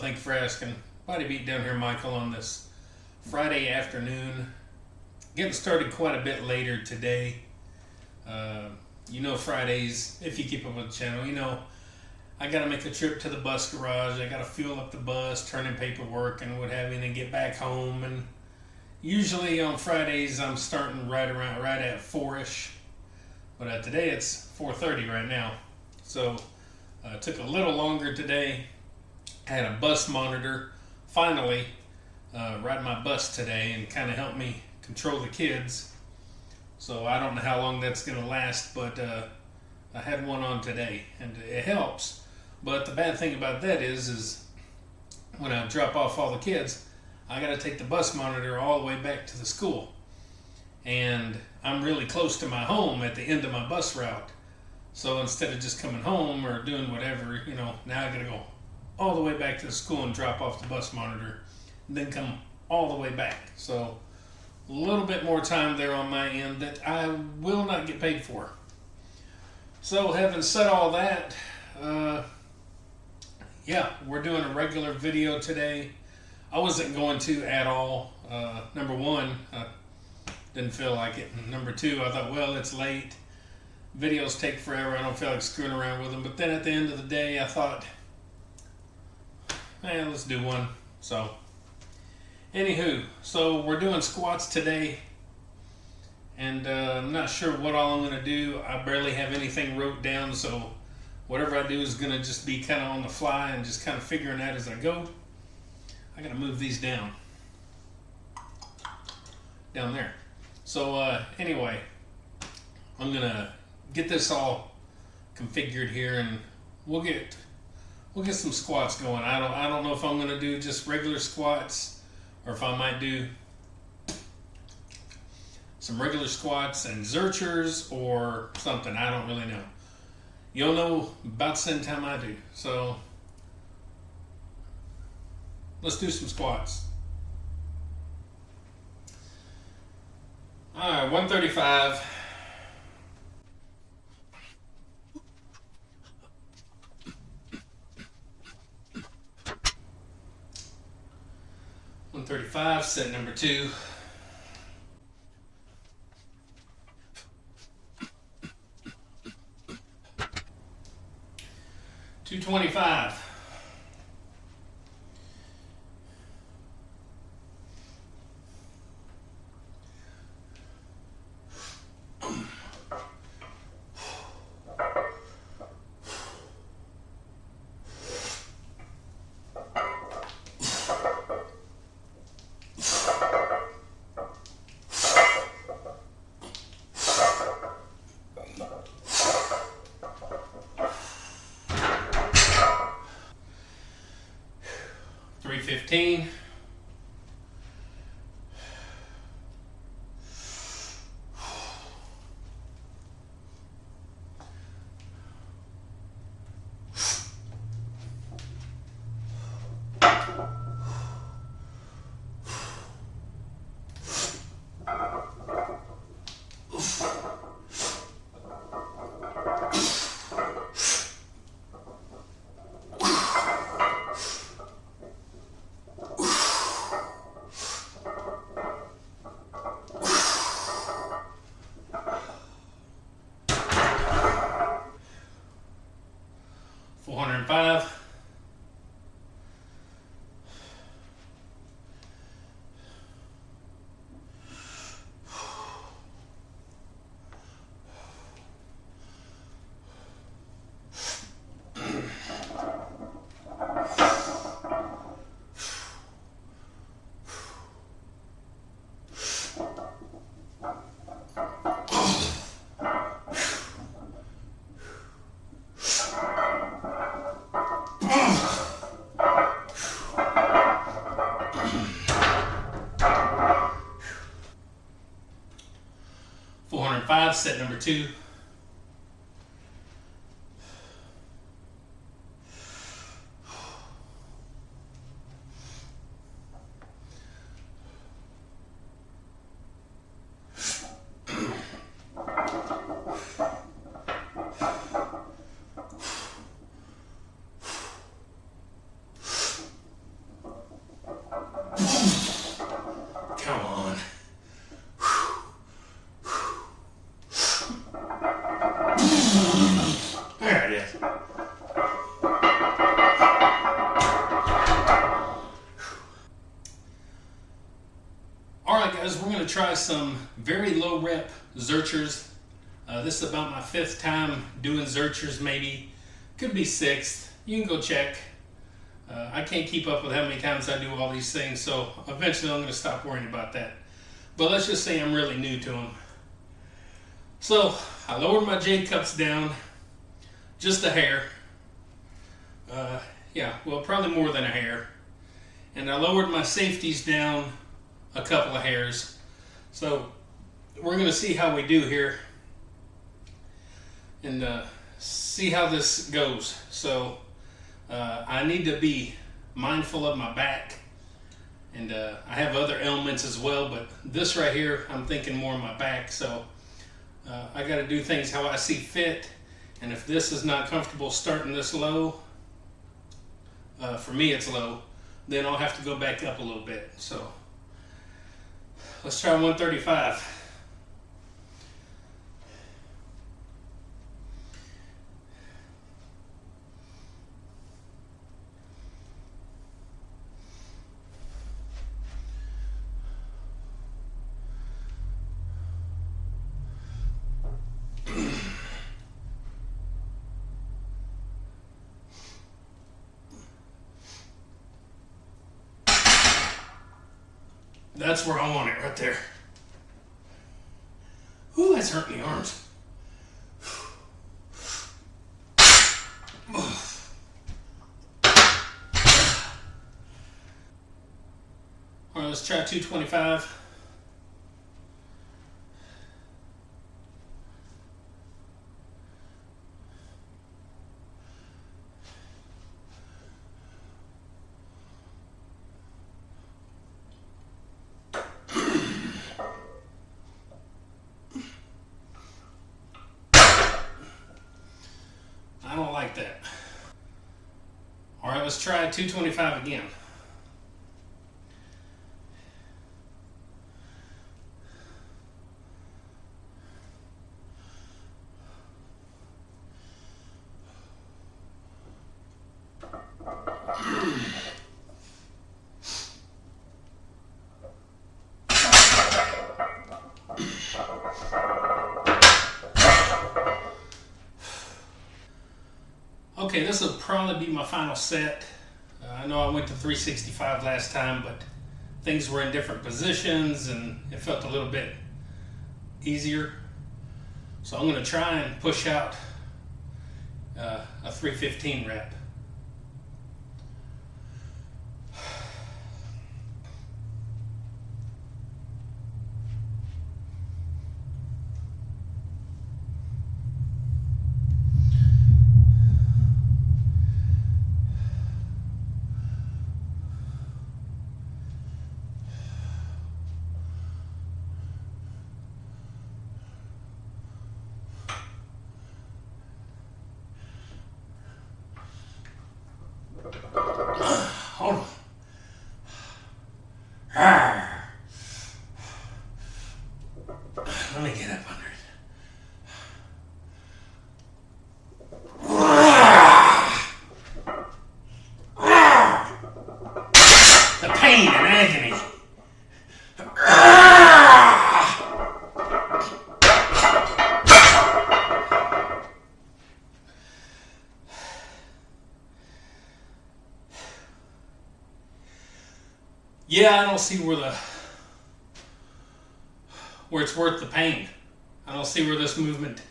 Thank you for asking. Body Beat down here, Michael, on this Friday afternoon. Getting started quite a bit later today. Fridays, if you keep up with the channel, I got to make a trip to the bus garage. I got to fuel up the bus, turn in paperwork and what have you, and then get back home. And usually on Fridays, I'm starting right at 4-ish. But today it's 4:30 right now. So it took a little longer today. I had a bus monitor finally ride my bus today and kind of help me control the kids. So I don't know how long that's going to last, but I had one on today and it helps. But the bad thing about that is when I drop off all the kids, I got to take the bus monitor all the way back to the school. And I'm really close to my home at the end of my bus route. So instead of just coming home or doing whatever, now I got to go all the way back to the school and drop off the bus monitor, and then come all the way back. So a little bit more time there on my end that I will not get paid for. So having said all that, we're doing a regular video today. I wasn't going to at all. Number one, didn't feel like it. And number two, I thought, well, it's late. Videos take forever. I don't feel like screwing around with them. But then at the end of the day, I thought, let's do one. So, anywho, we're doing squats today. And I'm not sure what all I'm going to do. I barely have anything wrote down. So, whatever I do is going to just be kind of on the fly and just kind of figuring out as I go. I got to move these down there. So anyway, I'm gonna get this all configured here, and we'll get some squats going. I don't know if I'm gonna do just regular squats or if I might do some regular squats and Zerchers or something. I don't really know. You'll know about the same time I do. So let's do some squats. All right, 135. Set number 2. 225. 315. 405. 405, set number 2. 406. Alright guys, we're going to try some very low rep Zerchers. This is about my 5th time doing Zerchers, maybe. Could be 6th. You can go check. I can't keep up with how many times I do all these things, so eventually I'm going to stop worrying about that. But let's just say I'm really new to them. So I lowered my J cups down just a hair. Yeah, well, probably more than a hair. And I lowered my safeties down a couple of hairs. So we're going to see how we do here and see how this goes. So I need to be mindful of my back, and I have other ailments as well, but this right here, I'm thinking more of my back. So I got to do things how I see fit, and if this is not comfortable starting this low, for me it's low, then I'll have to go back up a little bit. So let's try 135. That's where I want it, right there. Ooh, that's hurting the arms. All right, let's try 225. I don't like that. All right, let's try 225 again. Okay, this will probably be my final set. I know I went to 365 last time, but things were in different positions and it felt a little bit easier. So I'm going to try and push out a 315 rep. Hold on. Let me get up under it. The pain and agony. Yeah, I don't see where it's worth the pain. I don't see where this movement,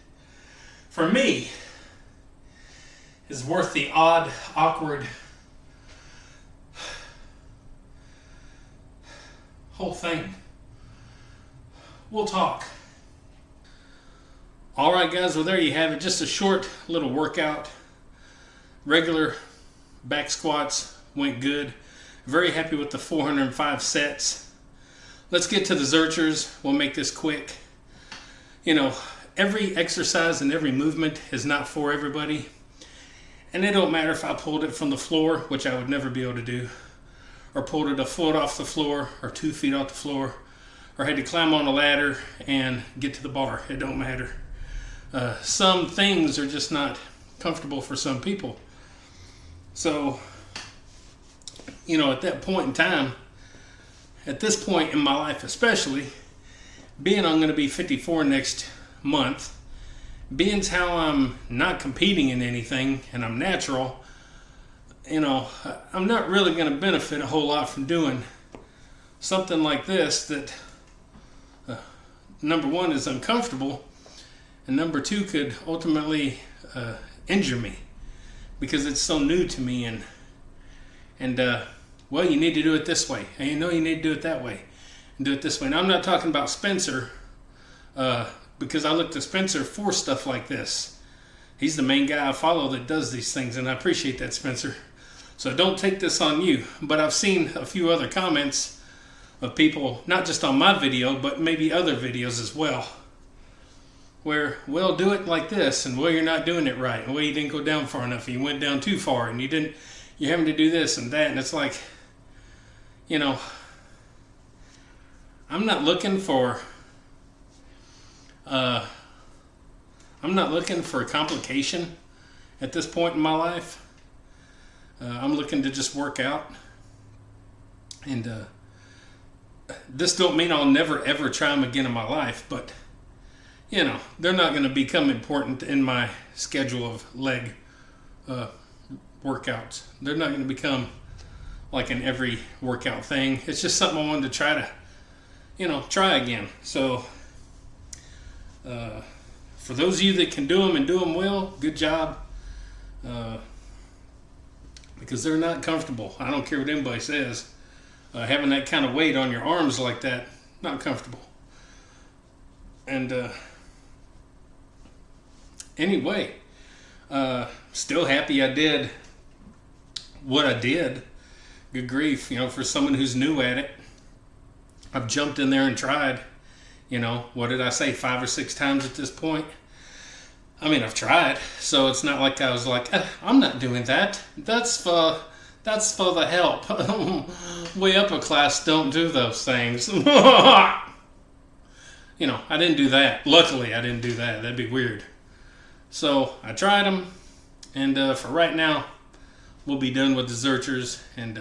for me, is worth the odd, awkward whole thing. We'll talk. All right, guys, well, there you have it. Just a short little workout. Regular back squats went good. Very happy with the 405 sets. Let's get to the Zerchers. We'll make this quick. You know, every exercise and every movement is not for everybody. And it don't matter if I pulled it from the floor, which I would never be able to do, or pulled it a foot off the floor or 2 feet off the floor, or had to climb on a ladder and get to the bar. It don't matter. Some things are just not comfortable for some people. So, you know, at that point in time, at this point in my life, especially, being I'm going to be 54 next month, being how I'm not competing in anything and I'm natural, I'm not really going to benefit a whole lot from doing something like this that, number one, is uncomfortable, and number two, could ultimately injure me because it's so new to me. And well, you need to do it this way, and you need to do it that way, and do it this way. Now, I'm not talking about Spencer, because I look to Spencer for stuff like this. He's the main guy I follow that does these things, and I appreciate that, Spencer. So don't take this on you, but I've seen a few other comments of people, not just on my video, but maybe other videos as well, where, well, do it like this, and well, you're not doing it right, and well, you didn't go down far enough, you went down too far, and you're having to do this and that, and it's like, I'm not looking for complication at this point in my life. I'm looking to just work out, and this don't mean I'll never ever try them again in my life, but they're not going to become important in my schedule of leg workouts. They're not going to become like an every workout thing. It's just something I wanted to try again. So for those of you that can do them and do them well, good job, because they're not comfortable. I don't care what anybody says. Having that kind of weight on your arms like that, not comfortable. And anyway, still happy I did what I did. Good grief, for someone who's new at it. I've jumped in there and tried, what did I say, 5 or 6 times at this point? I mean, I've tried, so it's not like I was like, I'm not doing that. That's for the help. Way upper class don't do those things. I didn't do that. Luckily, I didn't do that. That'd be weird. So I tried them, and for right now, we'll be done with the Zerchers, and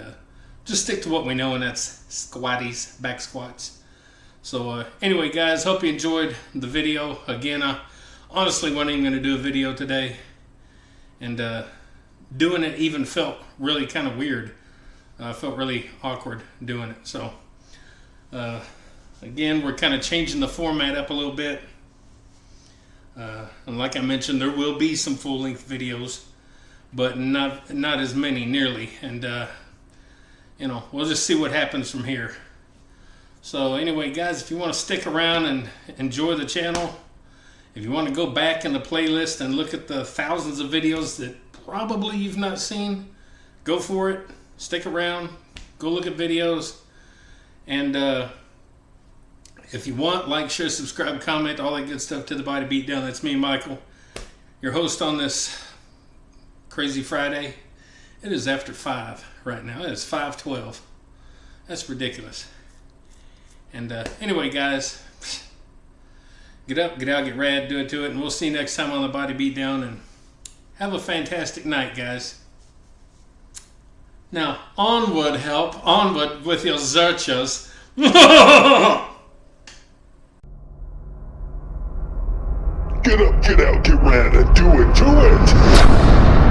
just stick to what we know, and that's squatties, back squats. So anyway, guys, hope you enjoyed the video. Again, I honestly wasn't even going to do a video today, and doing it even felt really kind of weird. Felt really awkward doing it. So again, we're kind of changing the format up a little bit. And like I mentioned, there will be some full-length videos, but not as many nearly. And we'll just see what happens from here. So anyway, guys, if you want to stick around and enjoy the channel, if you want to go back in the playlist and look at the thousands of videos that probably you've not seen, go for it. Stick around. Go look at videos. And if you want, like, share, subscribe, comment, all that good stuff to the Body Beatdown. That's me, Michael, your host on this crazy Friday. It is after 5 right now. It is 5:12. That's ridiculous. And anyway, guys, get up, get out, get rad, do it to it, and we'll see you next time on the Body Beatdown. And have a fantastic night, guys. Now, onward, help, onward with your Zerchers. Get up, get out, get rad, and do it to it!